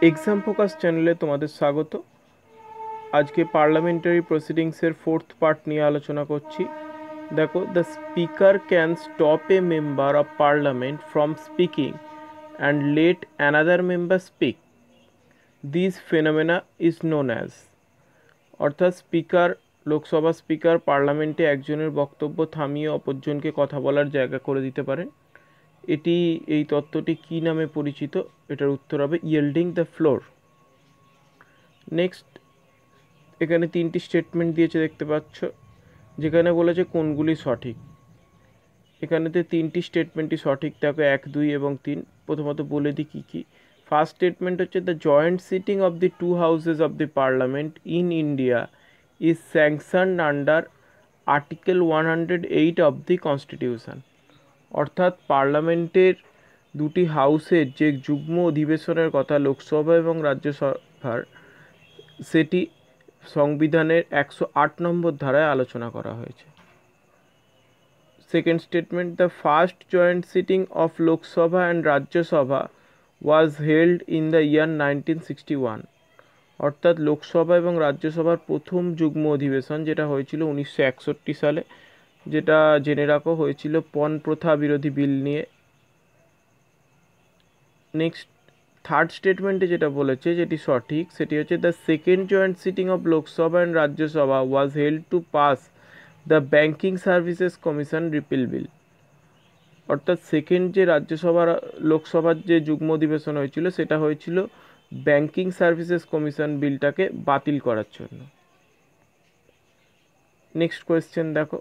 Exam focus চ্যানেলে তোমাদের স্বাগত। আজকে পার্লামেন্টারি প্রসিডিংসের ফোর্থ পার্ট নিয়ে আলোচনা করছি। দেখো, the speaker can stop a member of parliament from speaking and let another member speak. This phenomena is known as. অর্থাৎ লোকসভা স্পিকার পার্লামেন্টে একজনের বক্তব্য থামিয়ে অপরজনকে কথা বলার জায়গা করে দিতে পারেন। এই তত্ত্বটি কী নামে পরিচিত? এটার উত্তর হবে ইয়েল্ডিং দ্য ফ্লোর। নেক্সট, এখানে তিনটি স্টেটমেন্ট দিয়েছে দেখতে পাচ্ছ, যেখানে বলেছে কোনগুলি সঠিক। এখানেতে তিনটি স্টেটমেন্টই সঠিক। দেখো 1, 2 এবং 3। প্রথমত বলে দিই কী কী। ফার্স্ট স্টেটমেন্ট হচ্ছে, the joint sitting of the two houses of the parliament in India is sanctioned under article 108 of the constitution. অর্থাৎ পার্লামেন্টের দুটি হাউসের যে যুগ্ম অধিবেশনের কথা লোকসভা এবং রাজ্যসভার, সেটি সংবিধানের 108 নম্বর ধারায় আলোচনা করা হয়েছে। Second statement, the first joint sitting of Lok Sabha and Rajya Sabha was held in the year 1961। অর্থাৎ লোকসভা এবং রাজ্যসভার প্রথম যুগ্ম অধিবেশন যেটা হয়েছিল 1961 সালে, যেটা জেনে রাখো হয়েছিল পণ প্রথা বিরোধী বিল নিয়ে। নেক্সট, থার্ড স্টেটমেন্টে যেটা বলেছে যেটি সঠিক, সেটি হচ্ছে, the second joint sitting of Lok Sabha and Rajya Sabha was held to pass the banking services commission repeal bill. অর্থাৎ সেকেন্ড যে লোকসভার যে যুগ্ম অধিবেশন হয়েছিল সেটা হয়েছিল ব্যাঙ্কিং সার্ভিসেস কমিশন বিলটাকে বাতিল করার জন্য। নেক্সট কোয়েশ্চেন দেখো,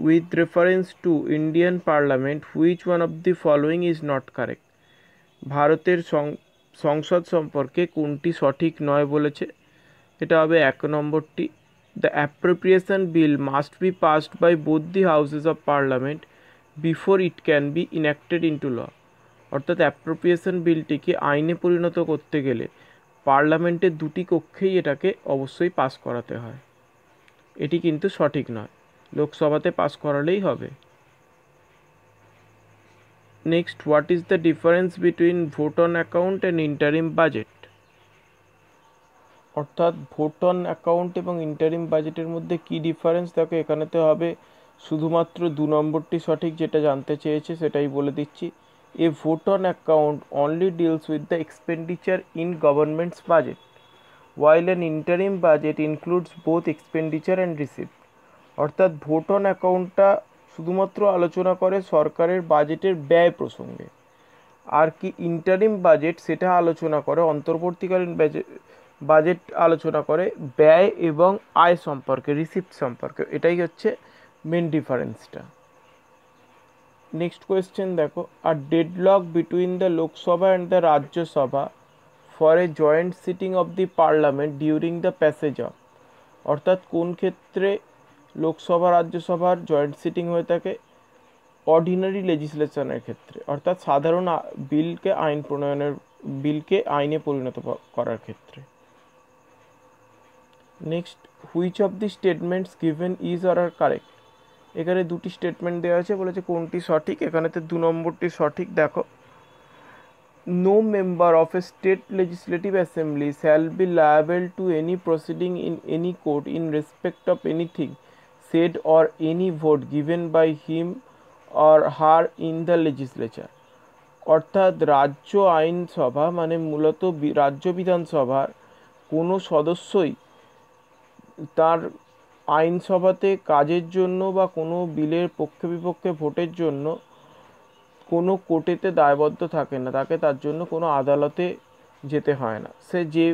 with reference to Indian parliament which one of the following is not correct. ভারতের সংসদ সম্পর্কে কোনটি সঠিক নয় বলেছে। এটা হবে 1 নম্বরটি, the appropriation bill must be passed by both the houses of parliament before it can be enacted into law. অর্থাৎ অ্যাপ্রোপ্রিয়েশন বিলটিকে আইনে পরিণত করতে গেলে পার্লামেন্টের দুটি কক্ষেই এটাকে অবশ্যই পাস করাতে হয়। এটি কিন্তু সঠিক নয়, লোকসভাতে পাস করালেই হবে। Next, what is the difference between vote on account and interim budget. অর্থাৎ ভোট অন অ্যাকাউন্ট এবং ইন্টারিম বাজেটের মধ্যে কী ডিফারেন্স? দেখো, এখানেতে হবে শুধুমাত্র 2 নম্বরটি সঠিক, যেটা জানতে চেয়েছে সেটাই বলে দিচ্ছি। A vote on account only deals with the expenditure in government's budget, while an interim budget includes both expenditure and receipt। অর্থাৎ ভোট অন অ্যাকাউন্টটা শুধুমাত্র আলোচনা করে সরকারের বাজেটের ব্যয় প্রসঙ্গে, আর কি ইন্টারিম বাজেট সেটা আলোচনা করে অন্তর্বর্তীকালীন বাজেট আলোচনা করে ব্যয় এবং আয় সম্পর্কে, রিসিপ্ট সম্পর্কে। এটাই হচ্ছে মেন ডিফারেন্সটা। নেক্সট কোয়েশ্চেন দেখো, আর deadlock between the Lok Sabha and the Rajya Sabha for a joint sitting of the parliament during the passage of. অর্থাৎ কোন ক্ষেত্রে লোকসভা রাজ্যসভার জয়েন্ট সিটিং হয়ে থাকে? অর্ডিনারি লেজিসলেশনের ক্ষেত্রে, অর্থাৎ সাধারণ বিলকে আইনে পরিণত করার ক্ষেত্রে। Next, which of the statements given is or are correct. এখানে দুটি স্টেটমেন্ট দেওয়া আছে, বলেছে কোনটি সঠিক। এখানেতে 2 নম্বরটি সঠিক। দেখো, no member of a state legislative assembly shall be liable to any proceeding in any court in respect of anything said or any vote given by him or her in the legislature। অর্থাৎ রাজ্য আইনসভা মানে মূলত রাজ্য বিধানসভার কোনো সদস্যই তার আইনসভাতে কাজের জন্য বা কোনো বিলের পক্ষে বিপক্ষে ভোটের জন্য কোনো কোর্টেতে দায়বদ্ধ থাকে না, তাকে তার জন্য কোনো আদালতে যেতে হয় না। সে যে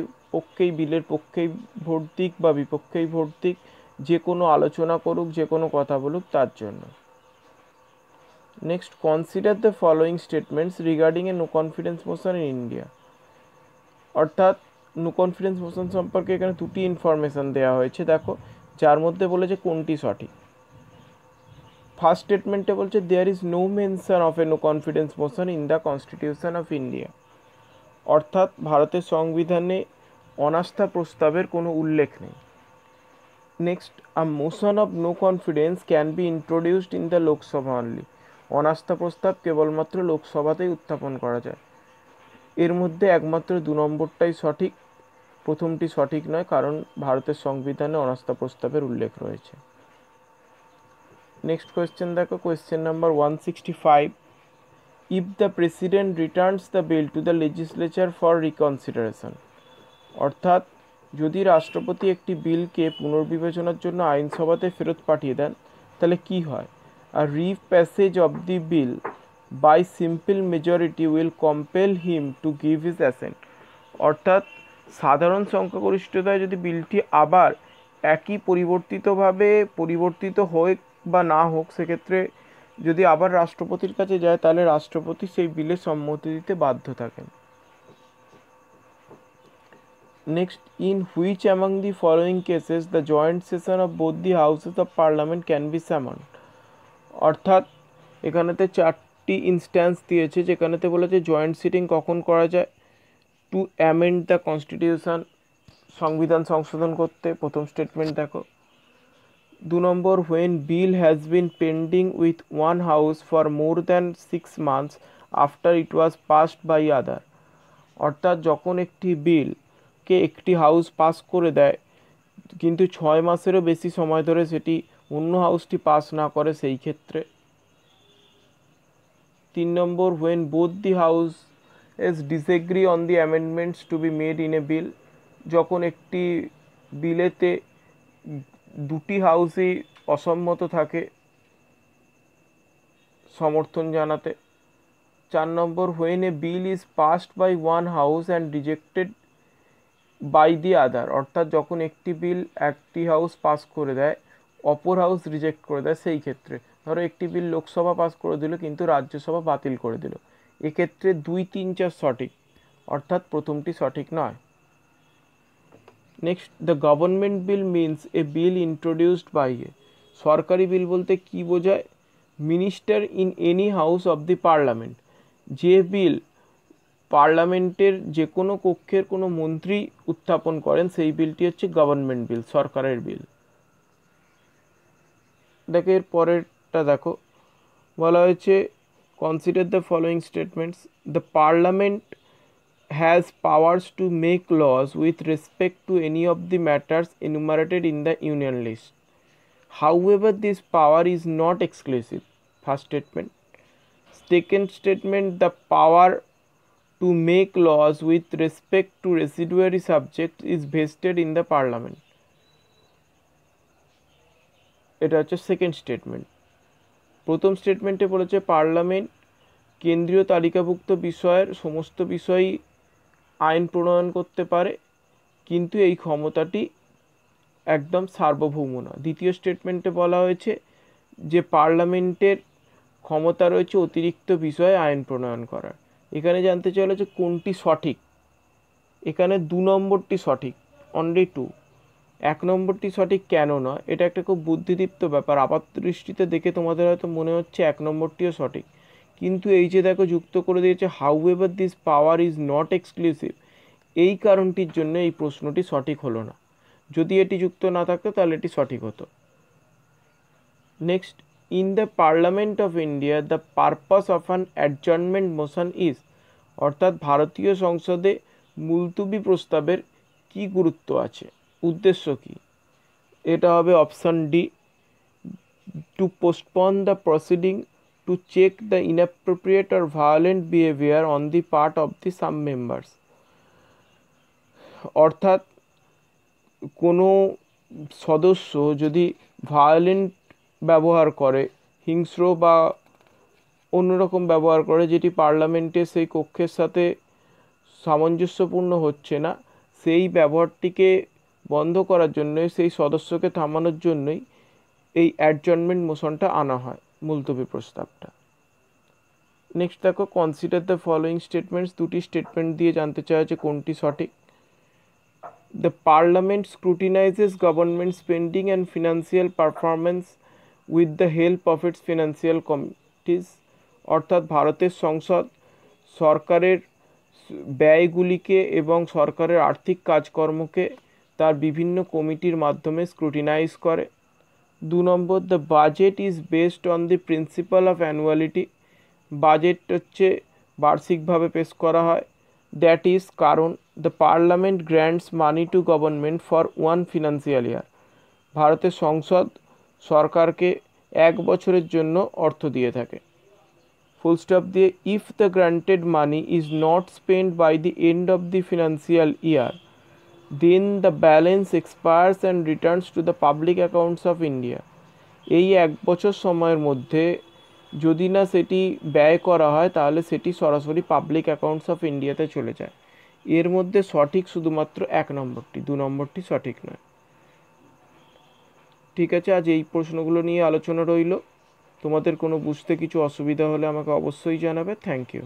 বিলের পক্ষেই ভোট দিক বা বিপক্ষেই ভোট দিক, যে কোনো আলোচনা করুক, যে কোনো কথা বলুক, তার জন্য। Next, consider the following statements regarding a no confidence motion in India. অর্থাৎ নো কনফিডেন্স মোশন সম্পর্কে এখানে দুটি ইনফরমেশন দেওয়া হয়েছে। দেখো, যার মধ্যে বলেছে কোনটি সঠিক। ফার্স্ট স্টেটমেন্টে বলছে, there is no mention of a no confidence motion in the constitution of India. অর্থাৎ ভারতের সংবিধানে অনাস্থা প্রস্তাবের কোনো উল্লেখ নেই। Next, a motion of no confidence can be introduced in the Lok Sabha only. অনাস্থা প্রস্তাব কেবলমাত্র লোকসভাতেই উত্থাপন করা যায়। এর মধ্যে একমাত্র 2 নম্বরটাই সঠিক, প্রথমটি সঠিক নয়, কারণ ভারতের সংবিধানে অনাস্থা প্রস্তাবের উল্লেখ রয়েছে। নেক্সট কোয়েশ্চেন দেখো, question number 165, if the president Returns the bill to the legislature for reconsideration, অর্থাৎ যদি রাষ্ট্রপতি একটি বিলকে পুনর্বিবেচনার জন্য আইনসভাতে ফেরত পাঠিয়ে দেন তাহলে কি হয়? আর repassage of the bill by simple majority will compel him to give his assent, অর্থাৎ সাধারণ সংখ্যাগরিষ্ঠতায় যদি বিলটি আবার একই পরিবর্তিত হোক বা না হোক, সেক্ষেত্রে যদি আবার রাষ্ট্রপতির কাছে যায় তাহলে রাষ্ট্রপতি সেই বিলে সম্মতি দিতে বাধ্য থাকেন। Next, in which among the following cases the joint session of both the houses of parliament can be summoned, অর্থাৎ এখানেতে 4টি ইনস্ট্যান্স দিয়েছে যেখানেতে বলেছে জয়েন্ট সিটিং কখন করা যায়, টু অ্যামেন্ড দ্য কনস্টিটিউশন, সংবিধান সংশোধন করতে, প্রথম স্টেটমেন্ট দেখো। 2 নম্বর, when bill has been pending with one house for more than 6 months after it was passed by other, অর্থাৎ যখন একটি বিলকে একটি হাউস পাস করে দেয় কিন্তু 6 মাসেরও বেশি সময় ধরে সেটি অন্য হাউসটি পাস না করে সেই ক্ষেত্রে। 3 নম্বর, when both the houses disagree on the amendments to be made in a bill, যখন একটি বিলেতে দুটি হাউসই অসম্মত থাকে সমর্থন জানাতে। 4 নম্বর, when a bill is passed by one house and rejected by the other, অর্থাৎ যখন একটি বিল একটি হাউস পাস করে দেয় অপর হাউস রিজেক্ট করে দেয় সেই ক্ষেত্রে। ধরো একটি বিল লোকসভা পাস করে দিল কিন্তু রাজ্যসভা বাতিল করে দিল, এক্ষেত্রে 2, 3, 4 সঠিক, অর্থাৎ প্রথমটি সঠিক নয়। Next, the government bill means a bill introduced by a, সরকারি বিল বলতে কি বোঝায়? Minister in any house of the parliament, যে বিল পার্লামেন্টের যে কোনো কক্ষের কোনো মন্ত্রী উত্থাপন করেন সেই বিলটি হচ্ছে গভর্নমেন্ট বিল, সরকারের বিল। দেখো এর পরেরটা দেখো, বলা হয়েছে consider the following statements, the parliament has powers to make laws with respect to any of the matters enumerated in the union list. However, this power is not exclusive. First statement. Second statement, the power to make laws with respect to residuary subjects is vested in the parliament. এটা হচ্ছে second statement. প্রথম স্টেটমেন্টে বলেছে parliament কেন্দ্রীয় তালিকাভুক্ত বিষয়ের সমস্ত বিষয়ই আইন প্রণয়ন করতে পারে, কিন্তু এই ক্ষমতাটি একদম সার্বভৌম না। দ্বিতীয় স্টেটমেন্টে বলা হয়েছে যে পার্লামেন্টের ক্ষমতা রয়েছে অতিরিক্ত বিষয়ে আইন প্রণয়ন করার। এখানে জানতে চাইলে যে কোনটি সঠিক, এখানে 2 নম্বরটি সঠিক, অনলি 2। 1 নম্বরটি সঠিক কেন নয়, এটা একটা খুব বুদ্ধিদীপ্ত ব্যাপার। আপাত দৃষ্টিতে দেখে তোমাদের হয়তো মনে হচ্ছে 1 নম্বরটিও সঠিক, কিন্তু এই যে দেখো যুক্ত করে দিয়েছে however this power is not exclusive, এই কারণটির জন্য এই প্রশ্নটি সঠিক হলো না। যদি এটি যুক্ত না থাকতো তাহলে এটি সঠিক হতো। Next, in the parliament of India the purpose of an adjournment motion is, অর্থাৎ ভারতীয় সংসদে মুলতুবি প্রস্তাবের কি গুরুত্ব আছে, উদ্দেশ্য কি? এটা হবে option D, to postpone the proceeding to check the inappropriate or violent behavior on the part of the some members, অর্থাৎ কোনো সদস্য যদি ভায়োলেন্ট ব্যবহার করে, হিংস্র বা অন্যরকম ব্যবহার করে যেটি পার্লামেন্টে সেই কক্ষের সাথে সামঞ্জস্যপূর্ণ হচ্ছে না, সেই ব্যবহারটিকে বন্ধ করার জন্য, সেই সদস্যকে থামানোর জন্যই এই অ্যাডজার্নমেন্ট মোশনটা আনা হয়, মুলতবি প্রস্তাবটা। নেক্সট দেখো, কনসিডার দ্য ফলোয়িং স্টেটমেন্টস, দুটি স্টেটমেন্ট দিয়ে জানতে চাওয়া যে কোনটি সঠিক। The parliament scrutinizes government spending and financial performance with the help of its financial committees, অর্থাৎ ভারতের সংসদ সরকারের ব্যয়গুলিকে এবং সরকারের আর্থিক কাজকর্মকে তার বিভিন্ন কমিটির মাধ্যমে স্ক্রুটিনাইজ করে। 2 নম্বর, the budget is based on the principle of annuality, budget হচ্ছে বার্ষিকভাবে পেশ করা হয়। দ্যাট ইজ কারণ the parliament grants money to government for one financial year. ভারতের সংসদ সরকারকে 1 বছরের জন্য অর্থ দিয়ে থাকে। ফুল স্টপ দিয়ে if the granted money is not spend by the end of the financial year then the balance expires and returns to the public accounts of India. এই 1 বছর সময়ের মধ্যে যদি না সেটি ব্যয় করা হয় তাহলে সেটি সরাসরি পাবলিক অ্যাকাউন্টস অফ ইন্ডিয়াতে চলে যায়। এর মধ্যে সঠিক শুধুমাত্র 1 নম্বরটি, 2 নম্বরটি সঠিক নয়। ঠিক আছে, আজ এই প্রশ্নগুলো নিয়ে আলোচনা রইল। তোমাদের কোনো বুঝতে কিছু অসুবিধা হলে আমাকে অবশ্যই জানাবে। Thank you.